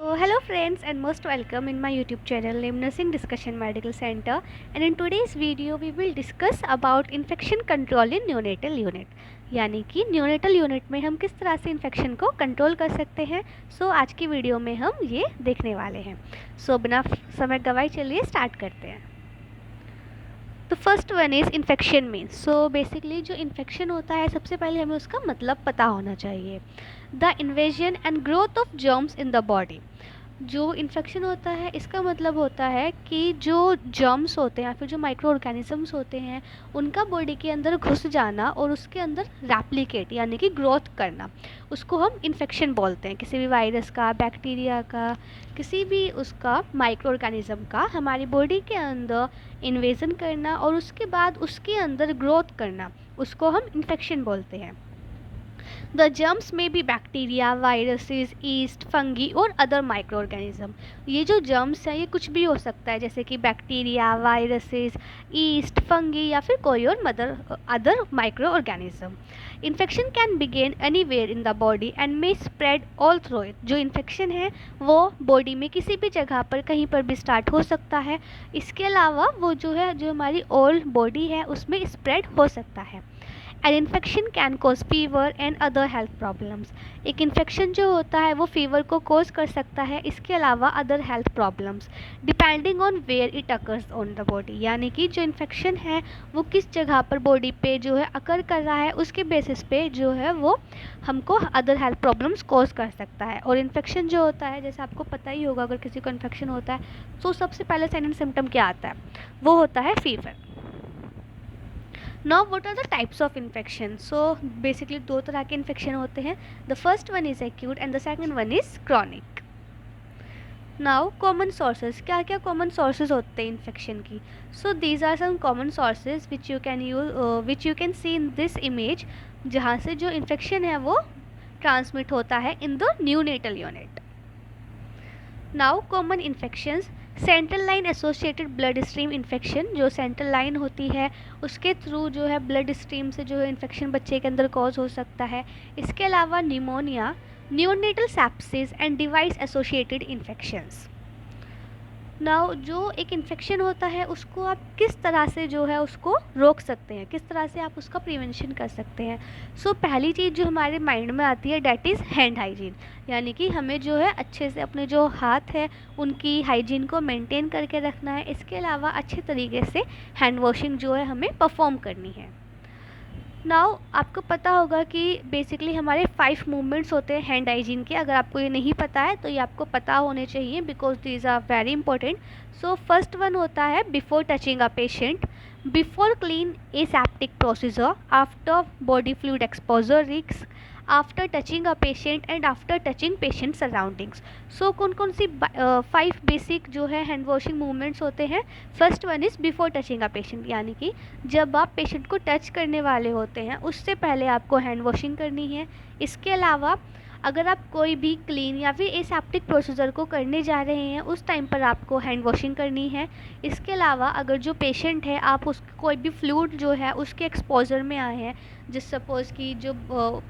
So, hello friends and most welcome in my YouTube channel named Nursing Discussion Medical Center, and in today's video we will discuss about infection control in neonatal unit. यानी कि neonatal unit में हम किस तरह से infection को control कर सकते हैं। आज की वीडियो में हम ये देखने वाले हैं। बिना समय गवाए चलिए स्टार्ट करते हैं। तो first one is infection means. Basically जो इन्फेक्शन होता है सबसे पहले हमें उसका मतलब पता होना चाहिए। The invasion and growth of germs in the body. जो इन्फेक्शन होता है इसका मतलब होता है कि जो जर्म्स होते हैं या फिर जो माइक्रो ऑर्गेनिजम्स होते हैं उनका बॉडी के अंदर घुस जाना और उसके अंदर रेप्लिकेट यानी कि ग्रोथ करना, उसको हम इन्फेक्शन बोलते हैं। किसी भी वायरस का, बैक्टीरिया का, किसी भी उसका माइक्रो ऑर्गेनिज्म का हमारी बॉडी के अंदर इन्वेजन करना और उसके बाद उसके अंदर ग्रोथ करना, उसको हम इन्फेक्शन बोलते हैं। द जर्म्स में भी बैक्टीरिया, वायरसेस, ईस्ट, फंगी और अदर माइक्रो ऑर्गेनिज्म। ये जो जर्म्स हैं ये कुछ भी हो सकता है, जैसे कि बैक्टीरिया, वायरसेस, ईस्ट, फंगी या फिर कोई और other microorganism. Infection can begin anywhere in the body and may spread all through it. जो इन्फेक्शन है वो बॉडी में किसी भी जगह पर कहीं पर भी स्टार्ट हो सकता है। इसके अलावा वो जो है जो हमारी ऑल बॉडी है उसमें स्प्रेड हो सकता है। An infection can cause fever and other health problems. एक इन्फेक्शन जो होता है वो फीवर को कॉज कर सकता है, इसके अलावा other health problems depending on where it occurs on the body. यानी कि जो इन्फेक्शन है वो किस जगह पर बॉडी पे जो है अकर कर रहा है उसके बेसिस पे जो है वो हमको अदर हेल्थ प्रॉब्लम्स कॉज कर सकता है। और इन्फेक्शन जो होता है जैसे आपको पता ही होगा, अगर किसी को इन्फेक्शन होता है तो सबसे पहले साइन एंड सिम्टम क्या आता है, वो होता है fever. Now what are the types of infection. Basically दो तरह के इन्फेक्शन होते हैं। The first one is acute and the second one is chronic. Now common sources, क्या क्या कॉमन सोर्सेज होते हैं इन्फेक्शन की। These are some common sources which you can see in this image, जहाँ से जो इन्फेक्शन है वो ट्रांसमिट होता है in the neonatal unit. Now common infections, central line associated blood stream infection. जो सेंट्रल लाइन होती है उसके थ्रू जो है ब्लड स्ट्रीम से जो है इन्फेक्शन बच्चे के अंदर कॉज हो सकता है। इसके अलावा pneumonia, neonatal sepsis and device associated infections. Now जो एक इन्फेक्शन होता है उसको आप किस तरह से जो है उसको रोक सकते हैं, किस तरह से आप उसका प्रिवेंशन कर सकते हैं। पहली चीज़ जो हमारे माइंड में आती है डैट इज़ हैंड हाइजीन। यानी कि हमें जो है अच्छे से अपने जो हाथ है उनकी हाइजीन को मेंटेन करके रखना है। इसके अलावा अच्छे तरीके से हैंड वॉशिंग जो है हमें परफॉर्म करनी है। नाउ आपको पता होगा कि बेसिकली हमारे 5 मूवमेंट्स होते हैं हैंड हाइजीन के। अगर आपको ये नहीं पता है तो ये आपको पता होने चाहिए because these are very important. First one होता है before touching a patient, before clean aseptic procedure, after body fluid exposure risk, after touching a patient and after touching patient surroundings. कौन कौन सी 5 बेसिक जो है हैंड वॉशिंग मूवमेंट्स होते हैं। First one is before touching a patient, यानी कि जब आप पेशेंट को टच करने वाले होते हैं उससे पहले आपको हैंड वॉशिंग करनी है। इसके अलावा अगर आप कोई भी क्लीन या फिर एसेप्टिक प्रोसीजर को करने जा रहे हैं उस टाइम पर आपको हैंड वॉशिंग करनी है। इसके अलावा अगर जो पेशेंट है आप उस कोई भी फ्लूइड जो है उसके एक्सपोजर में आए हैं, जिस सपोज़ कि जो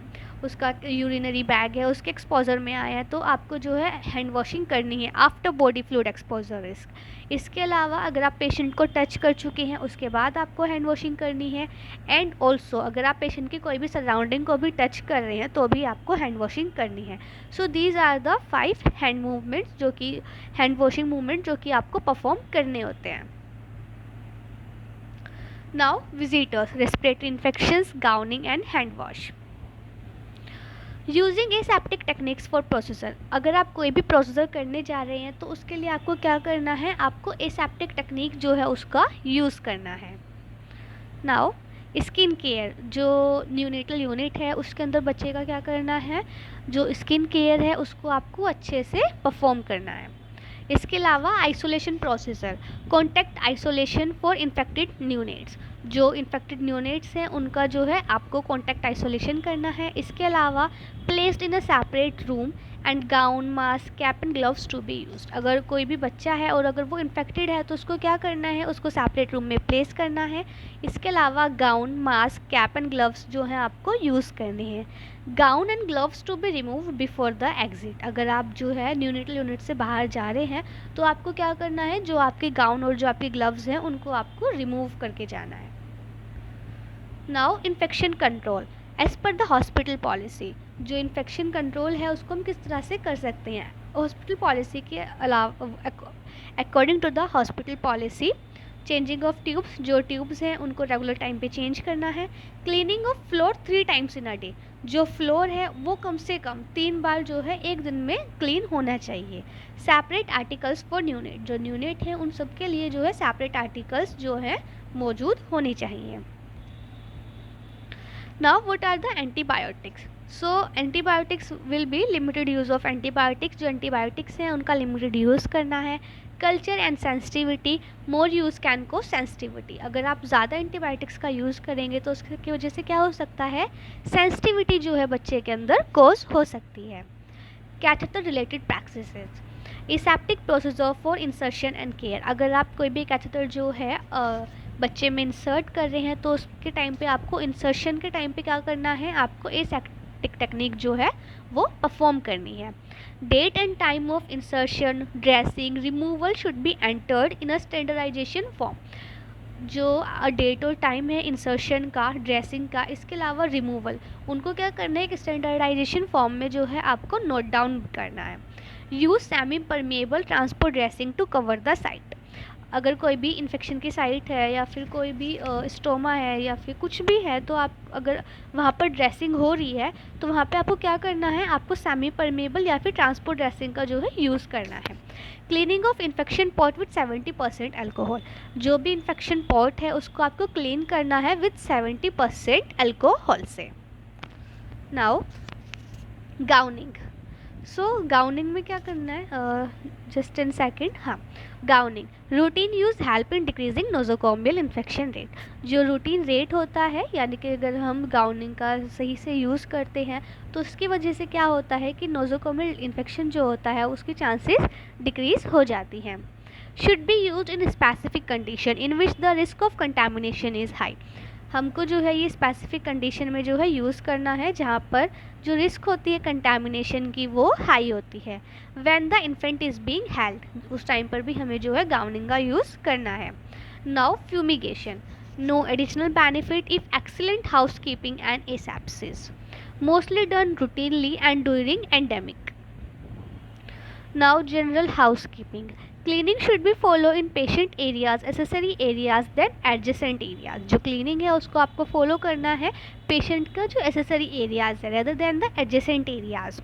उसका यूरिनरी बैग है उसके एक्सपोजर में आया है, तो आपको जो है हैंड वॉशिंग करनी है after body fluid exposure risk. इसके अलावा अगर आप पेशेंट को टच कर चुके हैं उसके बाद आपको हैंड वॉशिंग करनी है। एंड ऑल्सो अगर आप पेशेंट की कोई भी सराउंडिंग को भी टच कर रहे हैं तो भी आपको हैंड वॉशिंग करनी है। These are the 5 hand movements जो कि हैंड वॉशिंग मूवमेंट जो कि आपको परफॉर्म करने होते हैं। Now visitors, respiratory infections, gowning and hand wash. Using aseptic techniques for procedure. अगर आप कोई भी प्रोसीजर करने जा रहे हैं तो उसके लिए आपको क्या करना है, आपको एसेप्टिक टेक्निक जो है उसका यूज़ करना है। नाउ स्किन केयर, जो न्यूनेटल यूनिट है उसके अंदर बच्चे का क्या करना है, जो स्किन केयर है उसको आपको अच्छे से परफॉर्म करना है। इसके अलावा isolation procedure, contact isolation for infected neonates. जो इन्फेक्टेड न्यूनेट्स हैं उनका जो है आपको कॉन्टैक्ट आइसोलेशन करना है। इसके अलावा placed in a separate room and gown, mask, cap and gloves to be used. अगर कोई भी बच्चा है और अगर वो इन्फेक्टेड है तो उसको क्या करना है, उसको सेपरेट रूम में प्लेस करना है। इसके अलावा gown, mask, cap and gloves जो है आपको यूज़ करने हैं। Gown and gloves to be remove before the exit. अगर आप जो है न्यूनेटल यूनिट से बाहर जा रहे हैं तो आपको क्या करना है, जो आपके गाउन और जो आपके ग्लव्स हैं उनको आपको रिमूव करके जाना है। Now infection control as per the hospital policy. जो इन्फेक्शन कंट्रोल है उसको हम किस तरह से कर सकते हैं। हॉस्पिटल पॉलिसी के अलावा according to the hospital policy, changing of tubes, जो ट्यूब्स हैं उनको रेगुलर टाइम पे चेंज करना है। Cleaning of floor 3 times in a day, जो फ्लोर है वो कम से कम 3 बार जो है एक दिन में क्लीन होना चाहिए। सेपरेट आर्टिकल्स फॉर न्यूनेट, जो न्यूनेट हैं उन सब के लिए जो है सेपरेट आर्टिकल्स जो है मौजूद होनी चाहिए। Now what are the antibiotics? So antibiotics will be limited use of antibiotics। जो antibiotics हैं उनका limited use करना है। Culture and sensitivity, more use can को सेंसिटिविटी। अगर आप ज़्यादा एंटीबायोटिक्स का यूज़ करेंगे तो उसकी वजह से क्या हो सकता है, सेंसिटिविटी जो है बच्चे के अंदर कोज हो सकती है। Catheter related practices, aseptic procedure for insertion and care. अगर आप कोई भी कैथेटर जो है बच्चे में इंसर्ट कर रहे हैं तो उसके टाइम पे आपको इंसर्शन के टाइम पे क्या करना है, आपको एसेप्टिक टेक्निक जो है वो परफॉर्म करनी है। Date and time of insertion, dressing, removal should be entered in a standardization form. जो डेट और टाइम है इंसर्शन का, ड्रेसिंग का, इसके अलावा रिमूवल, उनको क्या करना है, एक स्टैंडर्डाइजेशन फॉर्म में जो है आपको नोट डाउन करना है। Use semi permeable transport dressing to cover the site. अगर कोई भी इन्फेक्शन की साइट है या फिर कोई भी स्टोमा है या फिर कुछ भी है तो आप अगर वहाँ पर ड्रेसिंग हो रही है तो वहाँ पे आपको क्या करना है, आपको सेमी परमेएबल या फिर ट्रांसपोर्ट ड्रेसिंग का जो है यूज़ करना है। Cleaning of infection pot with 70% alcohol, जो भी इन्फेक्शन पॉट है उसको आपको क्लीन करना है विथ 70% अल्कोहल से। Now gowning. सो गाउनिंग में क्या करना है, जस्ट इन सेकेंड। हाँ, gowning routine use help in decreasing nosocomial infection rate. जो रूटीन रेट होता है, यानी कि अगर हम गाउनिंग का सही से यूज़ करते हैं तो उसकी वजह से क्या होता है कि नोजोकोमियल इन्फेक्शन जो होता है उसकी चांसेस डिक्रीज हो जाती हैं। Should be use in specific condition in which the risk of contamination is high. हमको जो है ये स्पेसिफिक कंडीशन में जो है यूज़ करना है जहाँ पर जो रिस्क होती है कंटामिनेशन की वो हाई होती है। When the infant is being held, उस टाइम पर भी हमें जो है गाउनिंग का यूज़ करना है। Now fumigation, no additional benefit if excellent house keeping and asepsis, mostly done routinely and during endemic. Now general house keeping, cleaning should be follow in patient areas, accessory areas then adjacent areas. जो cleaning है उसको आपको follow करना है patient का जो accessory areas है rather than the adjacent areas.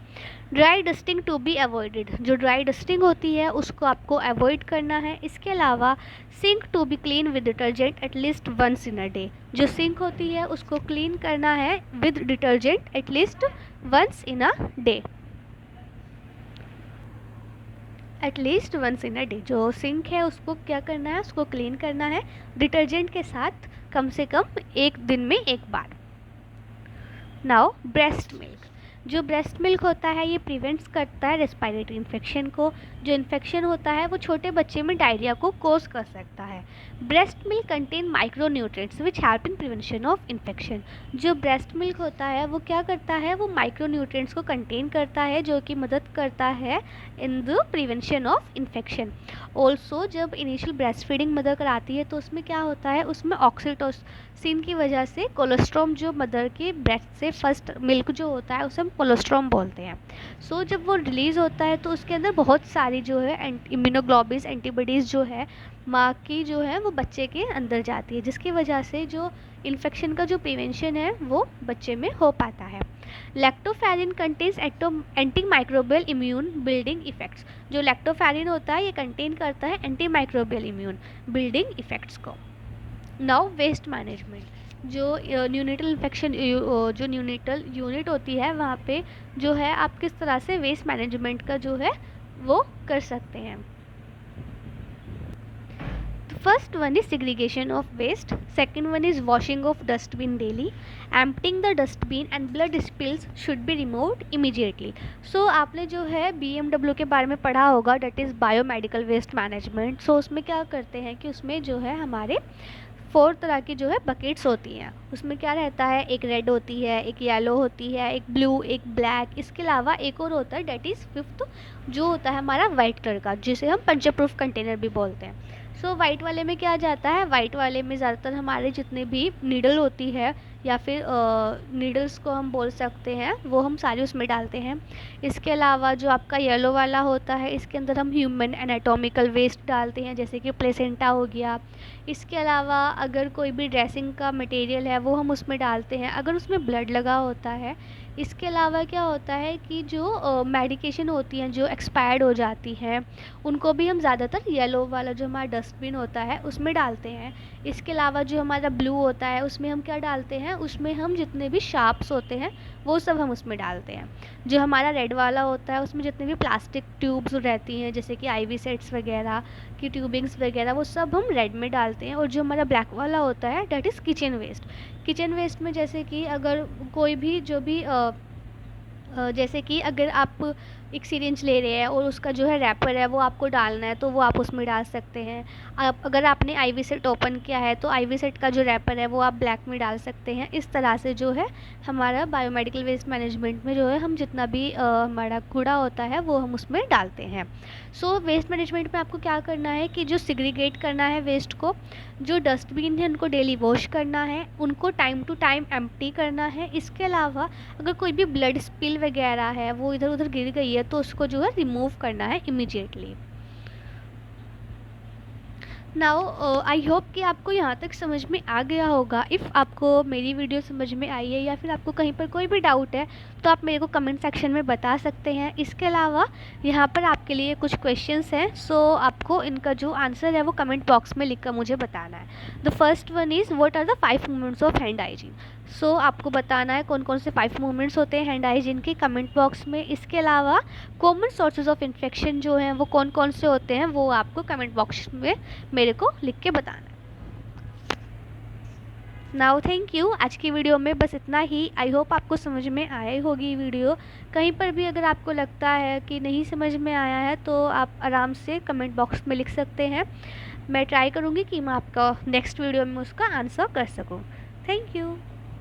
Dry dusting to be avoided, जो ड्राई डस्टिंग होती है उसको आपको अवॉइड करना है। इसके अलावा sink to be clean with detergent at least once in a day, जो सिंक होती है उसको क्लीन करना है with detergent at least once in a day, at least once in a day. जो सिंक है उसको क्या करना है, उसको क्लीन करना है डिटर्जेंट के साथ कम से कम एक दिन में एक बार। नाउ ब्रेस्ट मिल्क, जो ब्रेस्ट मिल्क होता है ये प्रिवेंट्स करता है रेस्पिरेटरी इन्फेक्शन को। जो इन्फेक्शन होता है वो छोटे बच्चे में डायरिया को कोज कर सकता है। Breast milk contain micro nutrients which help in prevention of infection. जो ब्रेस्ट मिल्क होता है वो क्या करता है, वो माइक्रो न्यूट्रिएंट्स को कंटेन करता है जो कि मदद करता है in the prevention of infection. Also जब इनिशियल ब्रेस्ट फीडिंग मदर कराती है तो उसमें क्या होता है, उसमें ऑक्सीटोसिन की वजह से कोलेस्ट्रॉम, जो मदर के ब्रेस्ट से फर्स्ट मिल्क जो होता है उसे हम कोलेस्ट्रॉम बोलते हैं। सो जब वो रिलीज़ होता है तो उसके अंदर बहुत सारी जो है इम्यूनोग्लोबिन्स एंटीबॉडीज़ जो है माँ की जो है वो बच्चे के अंदर जाती है, जिसकी वजह से जो इन्फेक्शन का जो प्रिवेंशन है वो बच्चे में हो पाता है। Lactoferrin contains anti microbial immune building effects. जो लैक्टोफेरिन होता है ये कंटेन करता है anti microbial immune building effects को। नाउ वेस्ट मैनेजमेंट, जो न्यूनेटल इन्फेक्शन जो न्यूनेटल यूनिट होती है वहाँ पे जो है आप किस तरह से वेस्ट मैनेजमेंट का जो है वो कर सकते हैं। The first one is segregation of waste. Second one is washing of dustbin daily. Emptying the dustbin and blood spills should be removed immediately. So आपने जो है BMW के बारे में पढ़ा होगा, that is biomedical waste management. So उसमें क्या करते हैं कि उसमें जो है हमारे 4 तरह की जो है बकेट्स होती हैं. उसमें क्या रहता है, एक रेड होती है, एक येलो होती है, एक ब्लू, एक ब्लैक. इसके अलावा एक और होता है, डेट इज़ फिफ्थ, जो होता है हमारा वाइट कलर का, जिसे हम पंचर प्रूफ कंटेनर भी बोलते हैं. सो वाइट वाले में क्या जाता है, वाइट वाले में ज़्यादातर हमारे जितने भी नीडल होती है या फिर नीडल्स को हम बोल सकते हैं, वो हम सारे उसमें डालते हैं. इसके अलावा जो आपका येलो वाला होता है, इसके अंदर हम ह्यूमन एनाटॉमिकल वेस्ट डालते हैं, जैसे कि प्लेसेंटा हो गया. इसके अलावा अगर कोई भी ड्रेसिंग का मटेरियल है वो हम उसमें डालते हैं, अगर उसमें ब्लड लगा होता है. इसके अलावा क्या होता है कि जो मेडिकेशन होती हैं जो एक्सपायर्ड हो जाती हैं, उनको भी हम ज़्यादातर येलो वाला जो हमारा डस्टबिन होता है उसमें डालते हैं. इसके अलावा जो हमारा ब्लू होता है उसमें हम क्या डालते हैं, उसमें हम जितने भी शार्प्स होते हैं वो सब हम उसमें डालते हैं. जो हमारा रेड वाला होता है उसमें जितने भी प्लास्टिक ट्यूब्स रहती हैं, जैसे कि IV सेट्स वगैरह की ट्यूबिंग्स वगैरह, वो सब हम रेड में डालते हैं. और जो हमारा ब्लैक वाला होता है, that is kitchen waste. Kitchen waste में जैसे कि अगर कोई भी जो भी जैसे कि अगर आप एक सिरिंज ले रहे हैं और उसका जो है रैपर है वो आपको डालना है, तो वो आप उसमें डाल सकते हैं. आप अगर आपने IV सेट ओपन किया है तो IV सेट का जो रैपर है वो आप ब्लैक में डाल सकते हैं. इस तरह से जो है हमारा बायोमेडिकल वेस्ट मैनेजमेंट में जो है हम जितना भी हमारा कूड़ा होता है वो हम उसमें डालते हैं. सो वेस्ट मैनेजमेंट में आपको क्या करना है कि जो सिग्रीगेट करना है वेस्ट को, जो डस्टबिन है उनको डेली वॉश करना है, उनको टाइम टू टाइम एम्प्टी करना है. इसके अलावा अगर कोई भी ब्लड स्पिल वगैरह है वो इधर उधर गिर गई है तो उसको जो है रिमूव करना है इमीडिएटली. नाउ आई होप कि आपको यहाँ तक समझ में आ गया होगा. इफ़ आपको मेरी वीडियो समझ में आई है या फिर आपको कहीं पर कोई भी डाउट है तो आप मेरे को कमेंट सेक्शन में बता सकते हैं. इसके अलावा यहाँ पर आपके लिए कुछ क्वेश्चंस हैं, सो आपको इनका जो आंसर है वो कमेंट बॉक्स में लिखकर मुझे बताना है. The first one is what are the 5 movements of hand hygiene. So आपको बताना है कौन कौन से 5 मूवमेंट्स होते हैं हैंड हाइजीन के, कमेंट बॉक्स में. इसके अलावा कॉमन सोर्सेज ऑफ इन्फेक्शन जो हैं वो कौन कौन से होते हैं वो आपको कमेंट बॉक्स में मेरे को लिख के बताना है. Now thank you. आज की वीडियो में बस इतना ही. आई होप आपको समझ में आया होगी वीडियो. कहीं पर भी अगर आपको लगता है कि नहीं समझ में आया है तो आप आराम से कमेंट बॉक्स में लिख सकते हैं. मैं ट्राई करूँगी कि मैं आपका नेक्स्ट वीडियो में उसका आंसर कर सकूँ. Thank you.